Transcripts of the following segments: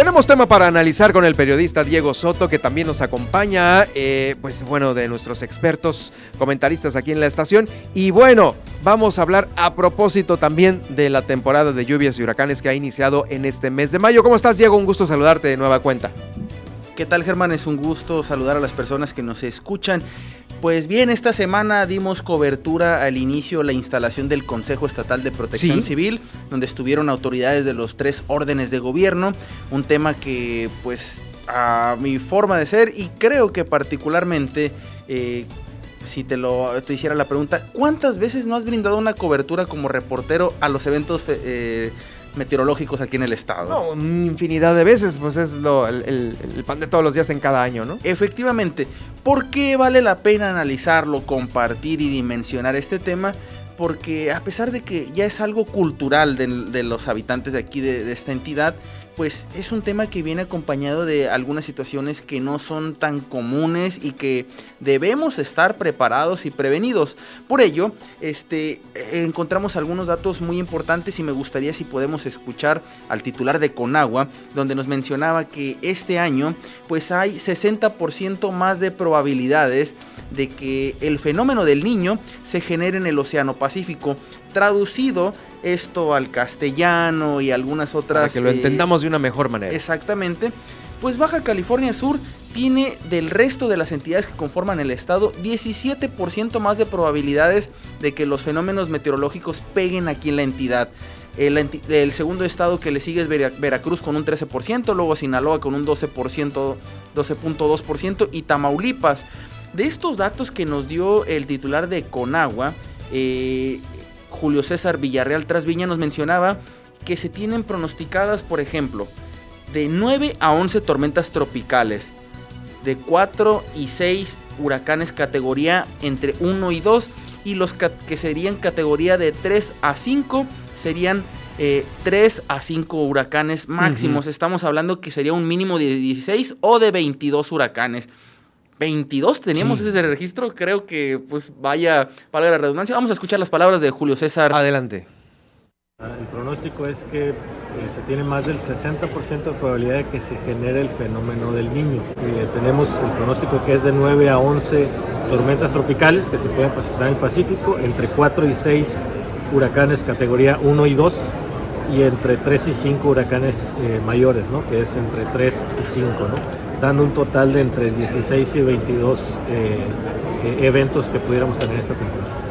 Tenemos tema para analizar con el periodista Diego Soto, que también nos acompaña, de nuestros expertos comentaristas aquí en la estación. Y bueno, vamos a hablar a propósito también de la temporada de lluvias y huracanes que ha iniciado en este mes de mayo. ¿Cómo estás, Diego? Un gusto saludarte de nueva cuenta. ¿Qué tal, Germán? Es un gusto saludar a las personas que nos escuchan. Pues bien, esta semana dimos cobertura al inicio la instalación del Consejo Estatal de Protección Civil, donde estuvieron autoridades de los 3 órdenes de gobierno, un tema que, pues, a mi forma de ser, y creo que particularmente, si te hiciera la pregunta, ¿cuántas veces no has brindado una cobertura como reportero a los eventos meteorológicos aquí en el estado? No, infinidad de veces, pues es el pan de todos los días en cada año, ¿no? Efectivamente. ¿Por qué vale la pena analizarlo, compartir y dimensionar este tema? Porque a pesar de que ya es algo cultural de los habitantes de aquí, de esta entidad, pues es un tema que viene acompañado de algunas situaciones que no son tan comunes y que debemos estar preparados y prevenidos. Por ello, encontramos algunos datos muy importantes y me gustaría si podemos escuchar al titular de Conagua, donde nos mencionaba que este año pues hay 60% más de probabilidades de que el fenómeno del Niño se genere en el Océano Pacífico. Traducido esto al castellano y algunas otras... Para que lo entendamos de una mejor manera. Exactamente. Pues Baja California Sur tiene del resto de las entidades que conforman el estado 17% más de probabilidades de que los fenómenos meteorológicos peguen aquí en la entidad. El segundo estado que le sigue es Veracruz con un 13%, luego Sinaloa con un 12.2% y Tamaulipas. De estos datos que nos dio el titular de Conagua, Julio César Villarreal Trasviña, nos mencionaba que se tienen pronosticadas, por ejemplo, de 9 a 11 tormentas tropicales, de 4 y 6 huracanes categoría entre 1 y 2, y los que serían categoría de 3 a 5 serían 3 a 5 huracanes máximos. Estamos hablando que sería un mínimo de 16 o de 22 huracanes. 22 teníamos ese registro, creo que pues valga la redundancia. Vamos a escuchar las palabras de Julio César. Adelante. El pronóstico es que se tiene más del 60% de probabilidad de que se genere el fenómeno del Niño. Tenemos el pronóstico que es de 9 a 11 tormentas tropicales que se pueden presentar en el Pacífico, entre 4 y 6 huracanes categoría 1 y 2, y entre 3 y 5 huracanes mayores, ¿no? Que es entre 3 y 5, ¿no? Dando un total de entre 16 y 22 eventos que pudiéramos tener esta temporada.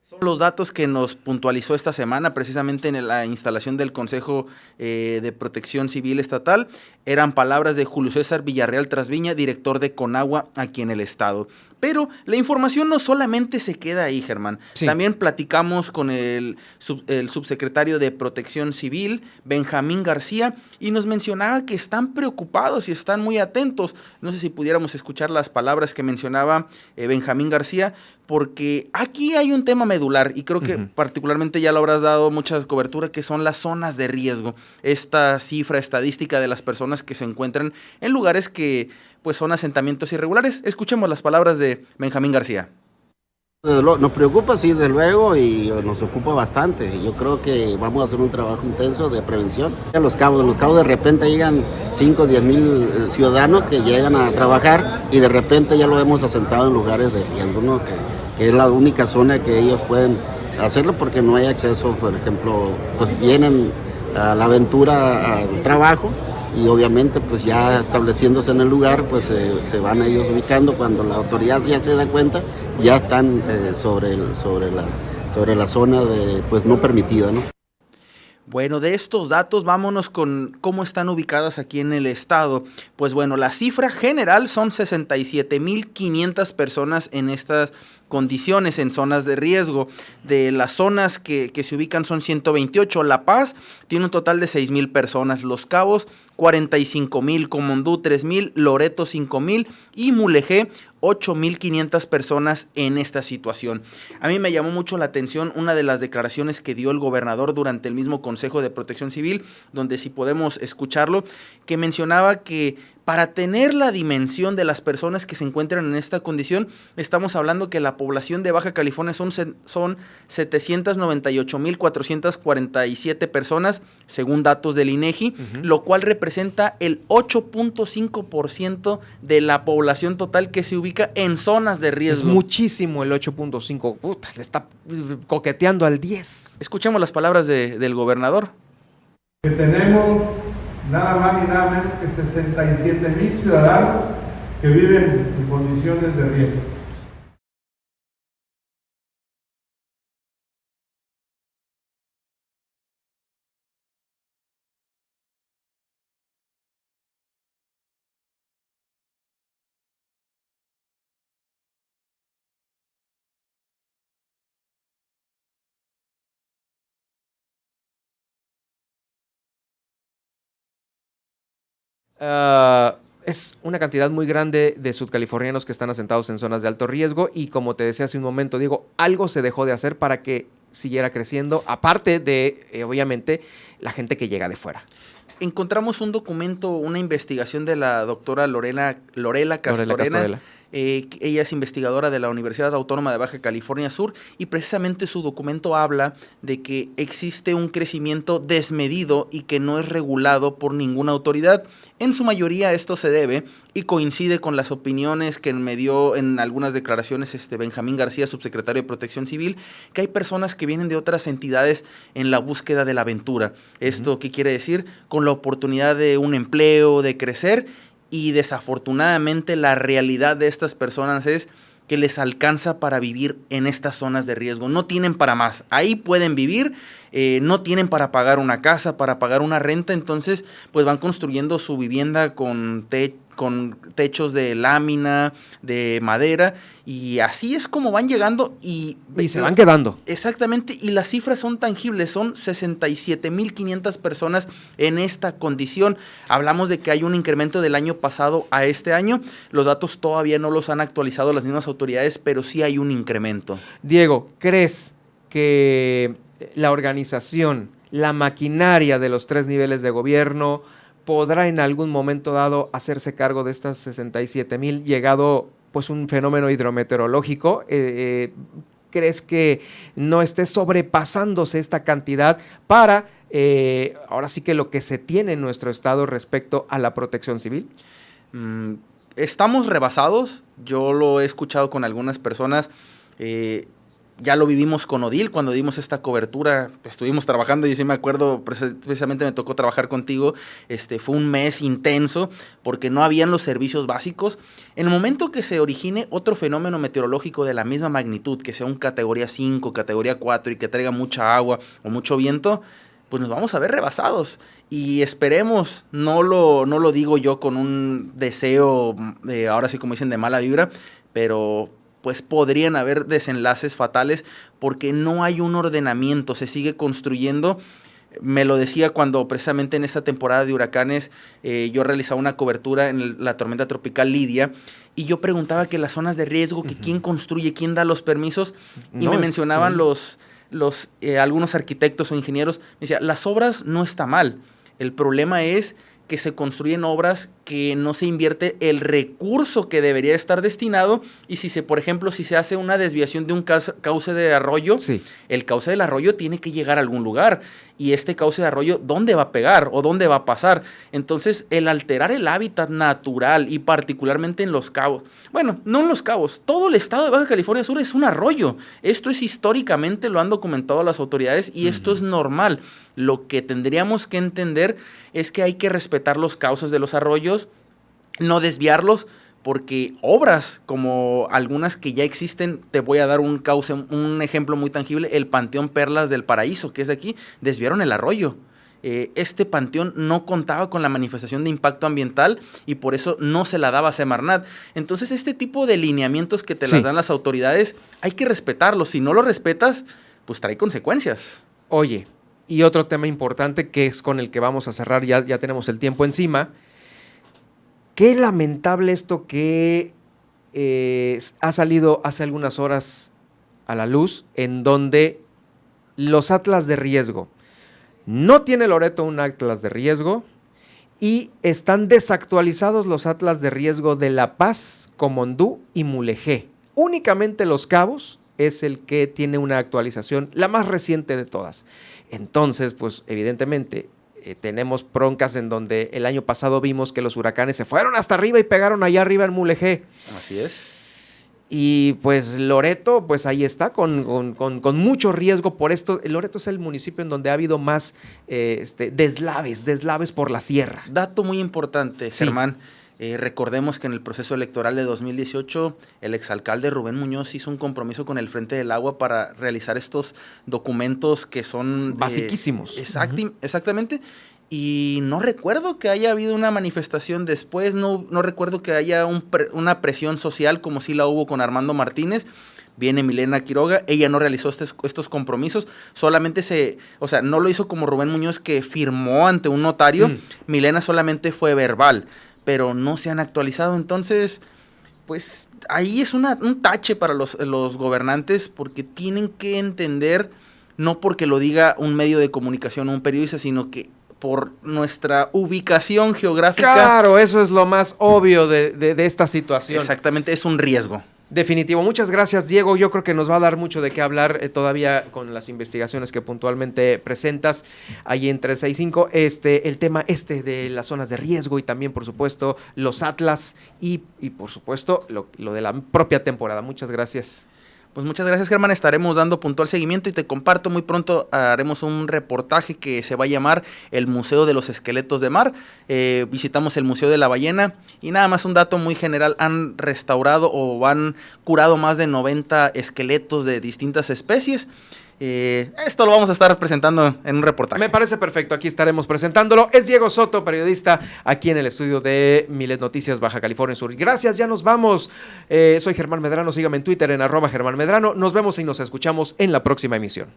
Son los datos que nos puntualizó esta semana precisamente en la instalación del Consejo de Protección Civil Estatal. Eran palabras de Julio César Villarreal Trasviña, director de Conagua aquí en el estado. Pero la información no solamente se queda ahí, Germán. También platicamos con el subsecretario de Protección Civil, Benjamín García, y nos mencionaba que están preocupados y están muy atentos. No sé si pudiéramos escuchar las palabras que mencionaba Benjamín García, porque aquí hay un tema medular y creo que particularmente ya lo habrás dado mucha cobertura, que son las zonas de riesgo. Esta cifra estadística de las personas que se encuentran en lugares que pues son asentamientos irregulares. Escuchemos las palabras de Benjamín García. Nos preocupa, sí, desde luego, y nos ocupa bastante. Yo creo que vamos a hacer un trabajo intenso de prevención. En Los Cabos de repente llegan 5 o 10 mil ciudadanos que llegan a trabajar y de repente ya lo hemos asentado en lugares de riesgo, ¿no? Que es la única zona que ellos pueden hacerlo porque no hay acceso, por ejemplo, pues vienen a la aventura al trabajo, y obviamente pues ya estableciéndose en el lugar pues se van ellos ubicando. Cuando la autoridad ya se da cuenta, ya están sobre la zona de pues no permitida, ¿no? Bueno, de estos datos vámonos con cómo están ubicadas aquí en el estado. Pues bueno, la cifra general son 67,500 personas en estas condiciones, en zonas de riesgo. De las zonas que se ubican son 128. La Paz tiene un total de 6,000 personas. Los Cabos, 45,000. Comondú, 3,000. Loreto, 5,000. Y Mulegé, 8,500 personas en esta situación. A mí me llamó mucho la atención una de las declaraciones que dio el gobernador durante el mismo Consejo de Protección Civil, donde si podemos escucharlo, que mencionaba que Para tener la dimensión de las personas que se encuentran en esta condición, estamos hablando que la población de Baja California son 798,447 personas, según datos del INEGI, lo cual representa el 8.5% de la población total que se ubica en zonas de riesgo. Es muchísimo el 8.5, puta, le está coqueteando al 10. Escuchemos las palabras del gobernador. Que tenemos nada más ni nada menos que 67,000 ciudadanos que viven en condiciones de riesgo. Es una cantidad muy grande de sudcalifornianos que están asentados en zonas de alto riesgo y, como te decía hace un momento, Diego, algo se dejó de hacer para que siguiera creciendo, aparte de, obviamente, la gente que llega de fuera. Encontramos un documento, una investigación de la doctora Lorela Castorena. Ella es investigadora de la Universidad Autónoma de Baja California Sur y precisamente su documento habla de que existe un crecimiento desmedido y que no es regulado por ninguna autoridad. En su mayoría esto se debe y coincide con las opiniones que me dio en algunas declaraciones Benjamín García, subsecretario de Protección Civil, que hay personas que vienen de otras entidades en la búsqueda de la aventura. ¿Esto qué quiere decir? Con la oportunidad de un empleo, de crecer. Y desafortunadamente la realidad de estas personas es que les alcanza para vivir en estas zonas de riesgo. No tienen para más. Ahí pueden vivir, no tienen para pagar una casa, para pagar una renta. Entonces, pues van construyendo su vivienda con techos de lámina, de madera. Y así es como van llegando y se van quedando. Exactamente, y las cifras son tangibles, son 67,500 personas en esta condición. Hablamos de que hay un incremento del año pasado a este año. Los datos todavía no los han actualizado las mismas autoridades, pero sí hay un incremento. Diego, ¿crees que la organización, la maquinaria de los 3 niveles de gobierno podrá en algún momento dado hacerse cargo de estas 67,000 llegado pues un fenómeno hidrometeorológico? ¿Crees que no esté sobrepasándose esta cantidad para ahora sí que lo que se tiene en nuestro estado respecto a la protección civil? Estamos rebasados. Yo lo he escuchado con algunas personas. Ya lo vivimos con Odil cuando dimos esta cobertura. Estuvimos trabajando y sí me acuerdo, precisamente me tocó trabajar contigo. Fue un mes intenso porque no habían los servicios básicos. En el momento que se origine otro fenómeno meteorológico de la misma magnitud, que sea un categoría 5, categoría 4 y que traiga mucha agua o mucho viento, pues nos vamos a ver rebasados. Y esperemos, no lo digo yo con un deseo, ahora sí como dicen, de mala vibra, pero pues podrían haber desenlaces fatales porque no hay un ordenamiento, se sigue construyendo. Me lo decía cuando precisamente en esta temporada de huracanes yo realizaba una cobertura en la tormenta tropical Lidia y yo preguntaba que las zonas de riesgo, que quién construye, quién da los permisos, y me mencionaban algunos arquitectos o ingenieros. Me decía, las obras no está mal, el problema es que se construyen obras que no se invierte el recurso que debería estar destinado, y por ejemplo, si se hace una desviación de un cauce de arroyo, el cauce del arroyo tiene que llegar a algún lugar, y este cauce de arroyo, ¿dónde va a pegar o dónde va a pasar? Entonces, el alterar el hábitat natural, y particularmente en Los Cabos, bueno, no en Los Cabos, todo el estado de Baja California Sur es un arroyo. Esto es históricamente, lo han documentado las autoridades, y esto es normal. Lo que tendríamos que entender es que hay que respetar los cauces de los arroyos, no desviarlos, porque obras como algunas que ya existen, te voy a dar un ejemplo muy tangible, el Panteón Perlas del Paraíso, que es de aquí, desviaron el arroyo. Este panteón no contaba con la manifestación de impacto ambiental y por eso no se la daba a Semarnat. Entonces, este tipo de lineamientos que te las dan las autoridades, hay que respetarlos. Si no lo respetas, pues trae consecuencias. Oye, y otro tema importante que es con el que vamos a cerrar, ya tenemos el tiempo encima. Qué lamentable esto que ha salido hace algunas horas a la luz, en donde los atlas de riesgo, no tiene Loreto un atlas de riesgo, y están desactualizados los atlas de riesgo de La Paz, Comondú y Mulegé. Únicamente Los Cabos es el que tiene una actualización, la más reciente de todas. Entonces, pues evidentemente tenemos broncas en donde el año pasado vimos que los huracanes se fueron hasta arriba y pegaron allá arriba en Mulegé. Así es. Y pues Loreto, pues ahí está, con mucho riesgo por esto. Loreto es el municipio en donde ha habido más deslaves por la sierra. Dato muy importante, Sí. Germán. Recordemos que en el proceso electoral de 2018, el exalcalde Rubén Muñoz hizo un compromiso con el Frente del Agua para realizar estos documentos que son Basiquísimos. Exactamente. Y no recuerdo que haya habido una manifestación después, no recuerdo que haya una presión social como sí la hubo con Armando Martínez. Viene Milena Quiroga, ella no realizó estos compromisos, solamente no lo hizo como Rubén Muñoz, que firmó ante un notario. Milena solamente fue verbal, pero no se han actualizado. Entonces, pues ahí es un tache para los gobernantes, porque tienen que entender, no porque lo diga un medio de comunicación o un periodista, sino que por nuestra ubicación geográfica. Claro, eso es lo más obvio de esta situación. Exactamente, es un riesgo. Definitivo. Muchas gracias, Diego. Yo creo que nos va a dar mucho de qué hablar todavía con las investigaciones que puntualmente presentas ahí en 365. El tema de las zonas de riesgo y también, por supuesto, los atlas y por supuesto, lo de la propia temporada. Muchas gracias. Pues muchas gracias, Germán. Estaremos dando puntual seguimiento y te comparto, muy pronto haremos un reportaje que se va a llamar el Museo de los Esqueletos de Mar. Visitamos el Museo de la Ballena y nada más un dato muy general, han restaurado o han curado más de 90 esqueletos de distintas especies. Esto lo vamos a estar presentando en un reportaje. Me parece perfecto, aquí estaremos presentándolo. Es Diego Soto, periodista, aquí en el estudio de Milet Noticias, Baja California Sur. Gracias, ya nos vamos. Soy Germán Medrano, sígame en Twitter en @Germán Medrano. Nos vemos y nos escuchamos en la próxima emisión.